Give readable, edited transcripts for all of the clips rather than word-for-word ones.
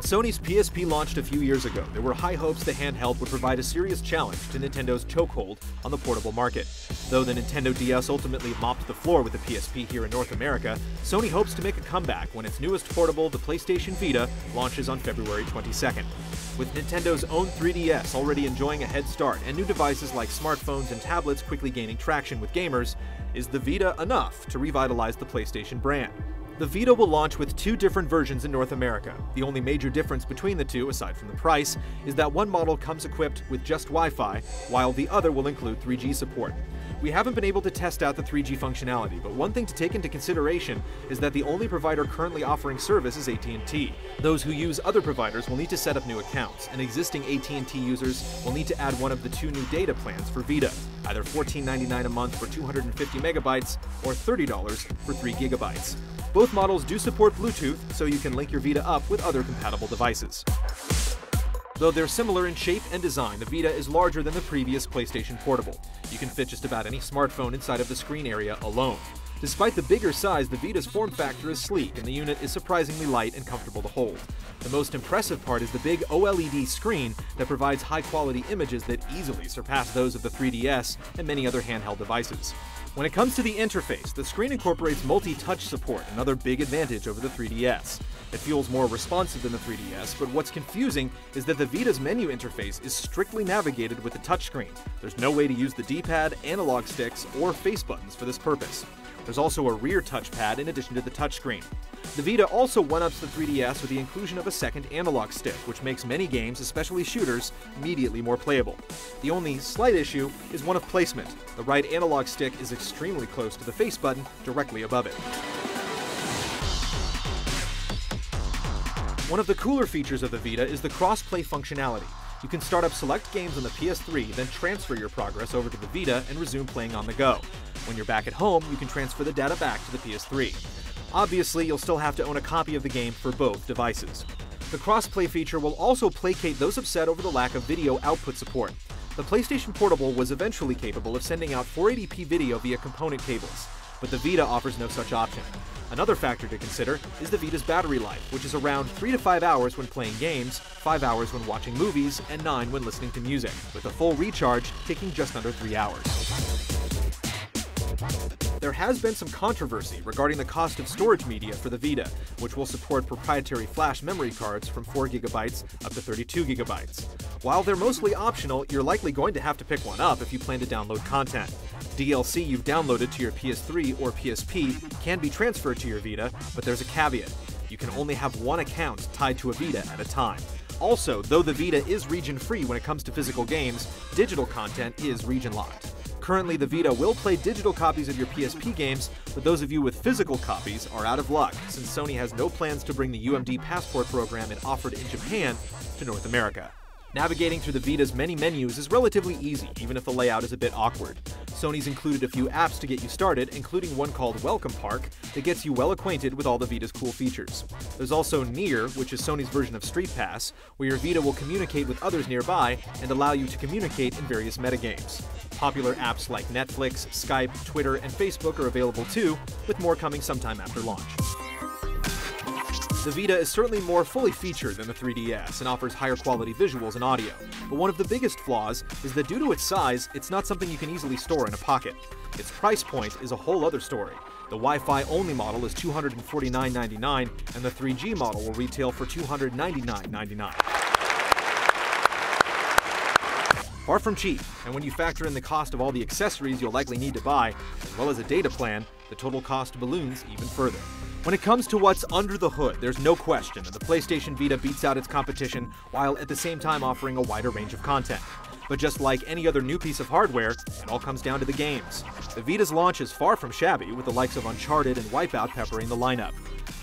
Sony's PSP launched a few years ago, there were high hopes the handheld would provide a serious challenge to Nintendo's chokehold on the portable market. Though the Nintendo DS ultimately mopped the floor with the PSP here in North America, Sony hopes to make a comeback when its newest portable, the PlayStation Vita, launches on February 22nd. With Nintendo's own 3DS already enjoying a head start and new devices like smartphones and tablets quickly gaining traction with gamers, is the Vita enough to revitalize the PlayStation brand? The Vita will launch with two different versions in North America. The only major difference between the two, aside from the price, is that one model comes equipped with just Wi-Fi, while the other will include 3G support. We haven't been able to test out the 3G functionality, but one thing to take into consideration is that the only provider currently offering service is AT&T. Those who use other providers will need to set up new accounts, and existing AT&T users will need to add one of the two new data plans for Vita, either $14.99 a month for 250 megabytes or $30 for 3 gigabytes. Both models do support Bluetooth, so you can link your Vita up with other compatible devices. Though they're similar in shape and design, the Vita is larger than the previous PlayStation Portable. You can fit just about any smartphone inside of the screen area alone. Despite the bigger size, the Vita's form factor is sleek and the unit is surprisingly light and comfortable to hold. The most impressive part is the big OLED screen that provides high-quality images that easily surpass those of the 3DS and many other handheld devices. When it comes to the interface, the screen incorporates multi-touch support, another big advantage over the 3DS. It feels more responsive than the 3DS, but what's confusing is that the Vita's menu interface is strictly navigated with the touchscreen. There's no way to use the D-pad, analog sticks, or face buttons for this purpose. There's also a rear touchpad in addition to the touchscreen. The Vita also one-ups the 3DS with the inclusion of a second analog stick, which makes many games, especially shooters, immediately more playable. The only slight issue is one of placement. The right analog stick is extremely close to the face button, directly above it. One of the cooler features of the Vita is the cross-play functionality. You can start up select games on the PS3, then transfer your progress over to the Vita and resume playing on the go. When you're back at home, you can transfer the data back to the PS3. Obviously, you'll still have to own a copy of the game for both devices. The cross-play feature will also placate those upset over the lack of video output support. The PlayStation Portable was eventually capable of sending out 480p video via component cables, but the Vita offers no such option. Another factor to consider is the Vita's battery life, which is around 3 to 5 hours when playing games, 5 hours when watching movies, and 9 when listening to music, with a full recharge taking just under 3 hours. There has been some controversy regarding the cost of storage media for the Vita, which will support proprietary flash memory cards from 4 GB up to 32 GB. While they're mostly optional, you're likely going to have to pick one up if you plan to download content. DLC you've downloaded to your PS3 or PSP can be transferred to your Vita, but there's a caveat. You can only have one account tied to a Vita at a time. Also, though the Vita is region-free when it comes to physical games, digital content is region-locked. Currently, the Vita will play digital copies of your PSP games, but those of you with physical copies are out of luck, since Sony has no plans to bring the UMD Passport program it offered in Japan to North America. Navigating through the Vita's many menus is relatively easy, even if the layout is a bit awkward. Sony's included a few apps to get you started, including one called Welcome Park that gets you well acquainted with all the Vita's cool features. There's also Near, which is Sony's version of Street Pass, where your Vita will communicate with others nearby and allow you to communicate in various metagames. Popular apps like Netflix, Skype, Twitter, and Facebook are available too, with more coming sometime after launch. The Vita is certainly more fully featured than the 3DS and offers higher quality visuals and audio, but one of the biggest flaws is that due to its size, it's not something you can easily store in a pocket. Its price point is a whole other story. The Wi-Fi only model is $249.99 and the 3G model will retail for $299.99. Far from cheap, and when you factor in the cost of all the accessories you'll likely need to buy, as well as a data plan, the total cost balloons even further. When it comes to what's under the hood, there's no question that the PlayStation Vita beats out its competition while at the same time offering a wider range of content. But just like any other new piece of hardware, it all comes down to the games. The Vita's launch is far from shabby, with the likes of Uncharted and Wipeout peppering the lineup.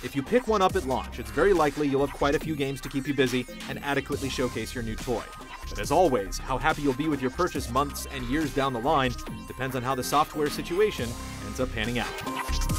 If you pick one up at launch, it's very likely you'll have quite a few games to keep you busy and adequately showcase your new toy. But as always, how happy you'll be with your purchase months and years down the line depends on how the software situation ends up panning out.